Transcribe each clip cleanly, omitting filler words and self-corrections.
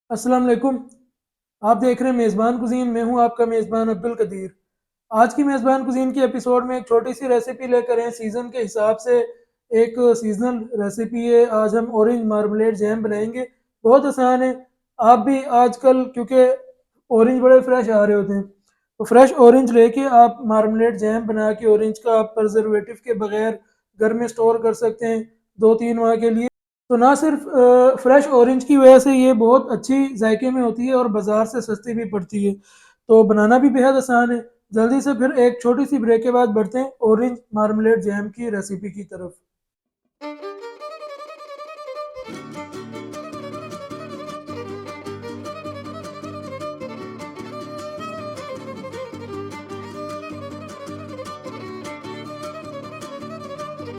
अस्सलाम वालेकुम। आप देख रहे हैं मेज़बान कुज़ीन। मैं हूं आपका मेज़बान अब्दुल कदीर। आज की मेज़बान कुज़ीन के एपिसोड में एक छोटी सी रेसिपी लेकर आए सीज़न के हिसाब से। एक सीज़नल रेसिपी है। आज हम ऑरेंज मार्मलेट जैम बनाएंगे। बहुत आसान है। आप भी आजकल क्योंकि ऑरेंज बड़े फ्रेश आ रहे होते हैं, तो फ्रेश ऑरेंज लेके आप मार्मलेट जैम बना के ऑरेंज का आप प्रिजर्वेटिव के बगैर घर में स्टोर कर सकते हैं 2-3 माह के लिए। तो ना सिर्फ फ्रेश ऑरेंज की वजह से ये बहुत अच्छी जायके में होती है और बाज़ार से सस्ती भी पड़ती है। तो बनाना भी बेहद आसान है। जल्दी से फिर एक छोटी सी ब्रेक के बाद बढ़ते हैं ऑरेंज मार्मलेट जैम की रेसिपी की तरफ।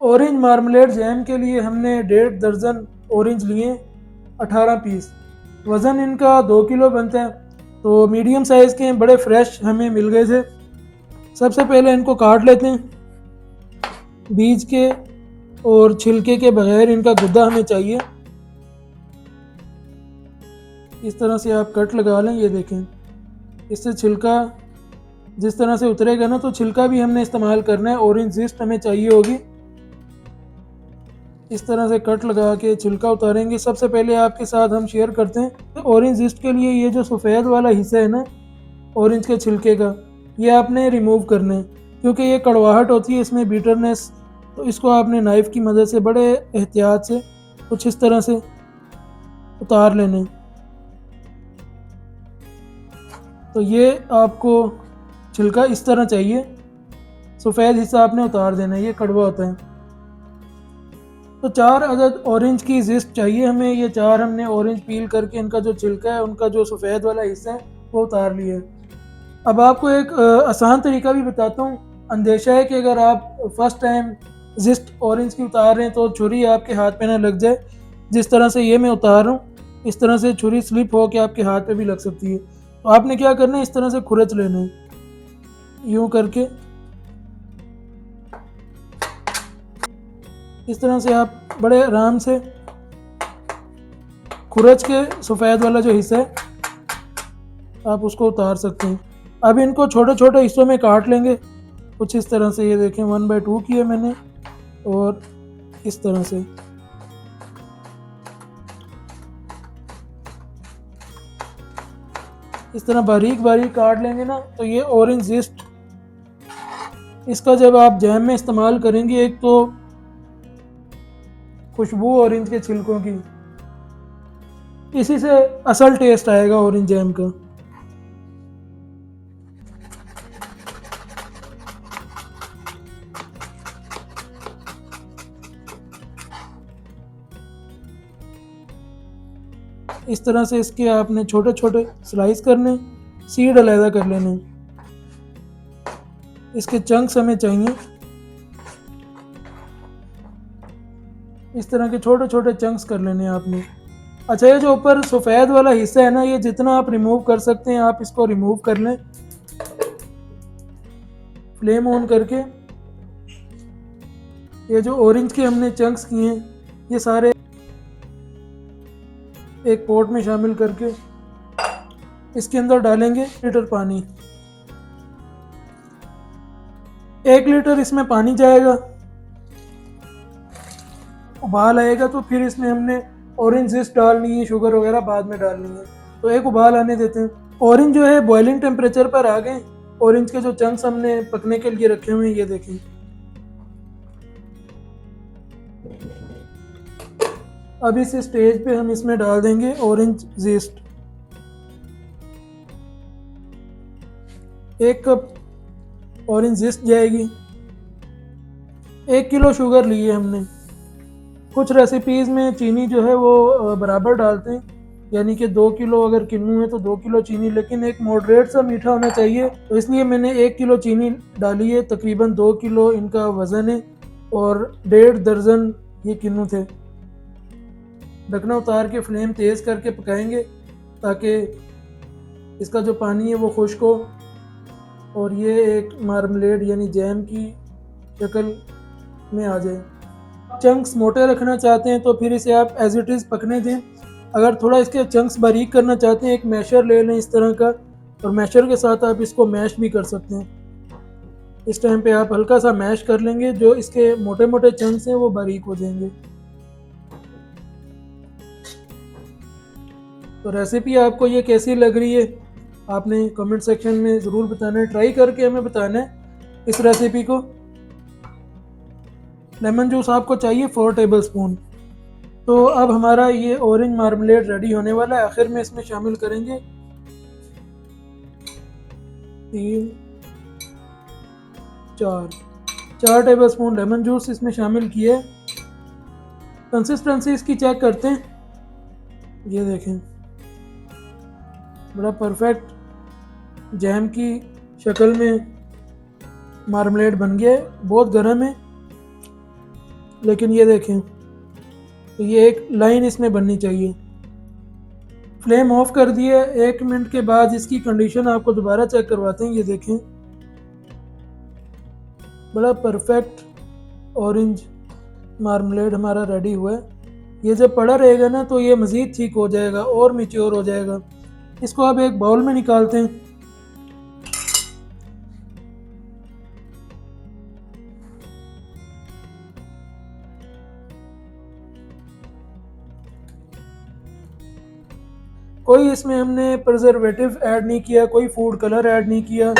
ऑरेंज मार्मलेट जैम के लिए हमने 1.5 दर्जन ऑरेंज लिए, 18 पीस। वज़न इनका 2 किलो बनता है। तो मीडियम साइज़ के हैं, बड़े फ्रेश हमें मिल गए थे। सबसे पहले इनको काट लेते हैं बीज के और छिलके के बगैर। इनका गुद्दा हमें चाहिए। इस तरह से आप कट लगा लें। ये देखें, इससे छिलका जिस तरह से उतरेगा ना, तो छिलका भी हमने इस्तेमाल करना है। ऑरेंज जिस्ट हमें चाहिए होगी। इस तरह से कट लगा के छिलका उतारेंगे। सबसे पहले आपके साथ हम शेयर करते हैं तो ऑरेंज जिस्ट के लिए ये जो सफ़ेद वाला हिस्सा है ना ऑरेंज के छिलके का, ये आपने रिमूव करना है, क्योंकि ये कड़वाहट होती है इसमें, बीटरनेस। तो इसको आपने नाइफ़ की मदद से बड़े एहतियात से कुछ इस तरह से उतार लेना है। तो ये आपको छिलका इस तरह चाहिए, सफ़ेद हिस्सा आपने उतार देना है, ये कड़वा होता है। तो 4 अदद ऑरेंज की जिस्ट चाहिए हमें। ये 4 हमने ऑरेंज पील करके इनका जो छिलका है, उनका जो सफ़ेद वाला हिस्सा है, वो उतार लिया है। अब आपको एक आसान तरीका भी बताता हूँ। अंदेशा है कि अगर आप फर्स्ट टाइम जिस्ट ऑरेंज की उतार रहे हैं तो छुरी आपके हाथ पे ना लग जाए। जिस तरह से ये मैं उतार रहा हूँ, इस तरह से छुरी स्लिप हो के आपके हाथ पे भी लग सकती है। तो आपने क्या करना है, इस तरह से खुरच लेना है, यूँ करके। इस तरह से आप बड़े आराम से खुरच के सफ़ेद वाला जो हिस्सा है आप उसको उतार सकते हैं। अब इनको छोटे छोटे हिस्सों में काट लेंगे कुछ इस तरह से। ये देखें 1/2 किया मैंने, और इस तरह से इस तरह बारीक बारीक काट लेंगे ना, तो ये ऑरेंज जिस्ट इसका जब आप जैम में इस्तेमाल करेंगे, एक तो खुशबू ऑरेंज के छिलकों की, इसी से असल टेस्ट आएगा ऑरेंज जैम का। इस तरह से इसके आपने छोटे छोटे स्लाइस करने, सीड अलहदा कर लेने। इसके चंक्स हमें चाहिए, इस तरह के छोटे छोटे चंक्स कर लेने आपने। अच्छा, ये जो ऊपर सफ़ेद वाला हिस्सा है ना, ये जितना आप रिमूव कर सकते हैं आप इसको रिमूव कर लें, फ्लेम ऑन करके। ये जो ऑरेंज के हमने चंक्स किए हैं, ये सारे एक पॉट में शामिल करके इसके अंदर डालेंगे 1 लीटर पानी। 1 लीटर इसमें पानी जाएगा। उबाल आएगा तो फिर इसमें हमने ऑरेंज जिस्ट डालनी है, शुगर वगैरह बाद में डालनी है। तो एक उबाल आने देते हैं। ऑरेंज जो है बॉइलिंग टेम्परेचर पर आ गए। ऑरेंज के जो चंक्स हमने पकने के लिए रखे हुए हैं, ये देखें। अब इस स्टेज पे हम इसमें डाल देंगे orange gist. 1 cup orange gist जाएगी। 1 किलो शुगर लिए हमने। कुछ रेसिपीज़ में चीनी जो है वो बराबर डालते हैं, यानी कि 2 किलो अगर किन्नू है तो 2 किलो चीनी, लेकिन एक मॉडरेट सा मीठा होना चाहिए, तो इसलिए मैंने 1 किलो चीनी डाली है। तकरीबन 2 किलो इनका वज़न है और 1.5 दर्जन ये किन्नू थे। ढकना उतार के फ्लेम तेज़ करके पकाएंगे ताकि इसका जो पानी है वो खुश्क हो और ये एक मार्मलेड यानी जैम की शक्ल में आ जाए। चंक्स मोटे रखना चाहते हैं तो फिर इसे आप एज इट इज़ पकने दें। अगर थोड़ा इसके चंक्स बारीक करना चाहते हैं, एक मैशर ले लें इस तरह का, और मैशर के साथ आप इसको मैश भी कर सकते हैं। इस टाइम पे आप हल्का सा मैश कर लेंगे, जो इसके मोटे मोटे चंक्स हैं वो बारीक हो जाएंगे। तो रेसिपी आपको ये कैसी लग रही है, आपने कमेंट सेक्शन में ज़रूर बताना है, ट्राई करके हमें बताना है इस रेसिपी को। लेमन जूस आपको चाहिए 4 टेबल स्पून। तो अब हमारा ये ऑरेंज मार्मलेड रेडी होने वाला है। आखिर में इसमें शामिल करेंगे 3 4 टेबल स्पून लेमन जूस इसमें शामिल किए। कंसिस्टेंसी इसकी चेक करते हैं, ये देखें बड़ा परफेक्ट जैम की शक्ल में मार्मलेड बन गया है। बहुत गर्म है, लेकिन ये देखें तो ये एक लाइन इसमें बननी चाहिए। फ्लेम ऑफ कर दिए। 1 मिनट के बाद इसकी कंडीशन आपको दोबारा चेक करवाते हैं। ये देखें बड़ा परफेक्ट ऑरेंज मार्मलेड हमारा रेडी हुआ है। ये जब पड़ा रहेगा ना तो ये मज़ीद ठीक हो जाएगा और मैच्योर हो जाएगा। इसको अब एक बाउल में निकालते हैं। कोई इसमें हमने प्रिजर्वेटिव ऐड नहीं किया, कोई फूड कलर ऐड नहीं किया।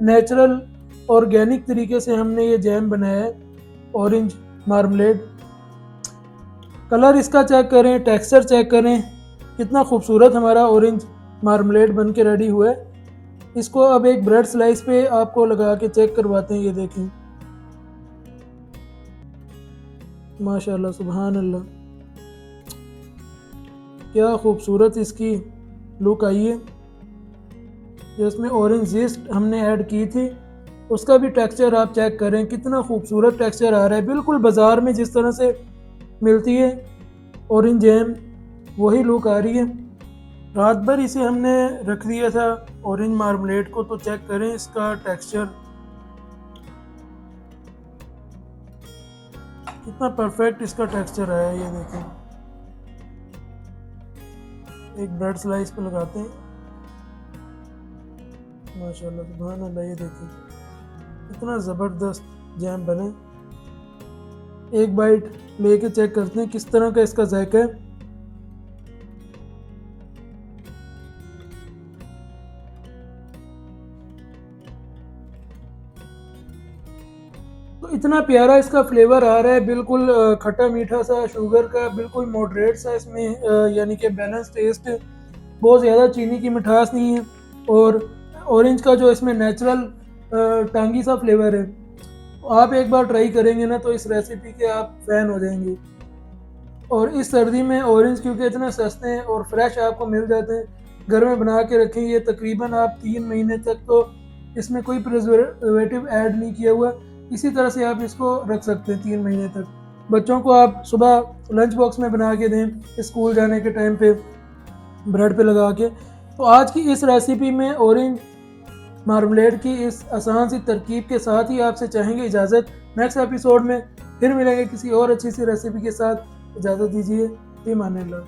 नेचुरल ऑर्गेनिक तरीके से हमने ये जैम बनाया है ऑरेंज मार्मलेड। कलर इसका चेक करें, टेक्सचर चेक करें, कितना खूबसूरत हमारा ऑरेंज मार्मलेड बन के रेडी हुआ है। इसको अब एक ब्रेड स्लाइस पे आपको लगा के चेक करवाते हैं। ये देखें माशाल्लाह सुभान अल्लाह, क्या खूबसूरत इसकी लुक आई है। जो इसमें ऑरेंज जीस्ट हमने ऐड की थी उसका भी टेक्सचर आप चेक करें, कितना खूबसूरत टेक्सचर आ रहा है। बिल्कुल बाज़ार में जिस तरह से मिलती है ऑरेंज जैम वही लुक आ रही है। रात भर इसे हमने रख दिया था ऑरेंज मार्मलेड को, तो चेक करें इसका टेक्सचर कितना परफेक्ट इसका टेक्सचर आया है। ये देखें, एक ब्रेड स्लाइस पे लगाते हैं। माशाल्लाह सुभान अल्लाह, ये देखें कितना ज़बरदस्त जैम बने। एक बाइट लेके चेक करते हैं किस तरह का इसका जायका है। तो इतना प्यारा इसका फ्लेवर आ रहा है, बिल्कुल खट्टा मीठा सा, शुगर का बिल्कुल मॉडरेट सा इसमें यानी कि बैलेंस टेस्ट। बहुत ज़्यादा चीनी की मिठास नहीं है, और ऑरेंज का जो इसमें नेचुरल टांगी सा फ्लेवर है। आप एक बार ट्राई करेंगे ना तो इस रेसिपी के आप फ़ैन हो जाएंगे। और इस सर्दी में ऑरेंज क्योंकि इतने सस्ते हैं और फ्रेश आपको मिल जाते हैं, घर में बना के रखें। ये तकरीबन आप 3 महीने तक, तो इसमें कोई प्रिजर्वेटिव ऐड नहीं किया हुआ, इसी तरह से आप इसको रख सकते हैं 3 महीने तक। बच्चों को आप सुबह लंच बॉक्स में बना के दें स्कूल जाने के टाइम पे, ब्रेड पे लगा के। तो आज की इस रेसिपी में ऑरेंज मार्मलेड की इस आसान सी तरकीब के साथ ही आपसे चाहेंगे इजाज़त। नेक्स्ट एपिसोड में फिर मिलेंगे किसी और अच्छी सी रेसिपी के साथ। इजाज़त दीजिए, ईमान अल्लाह।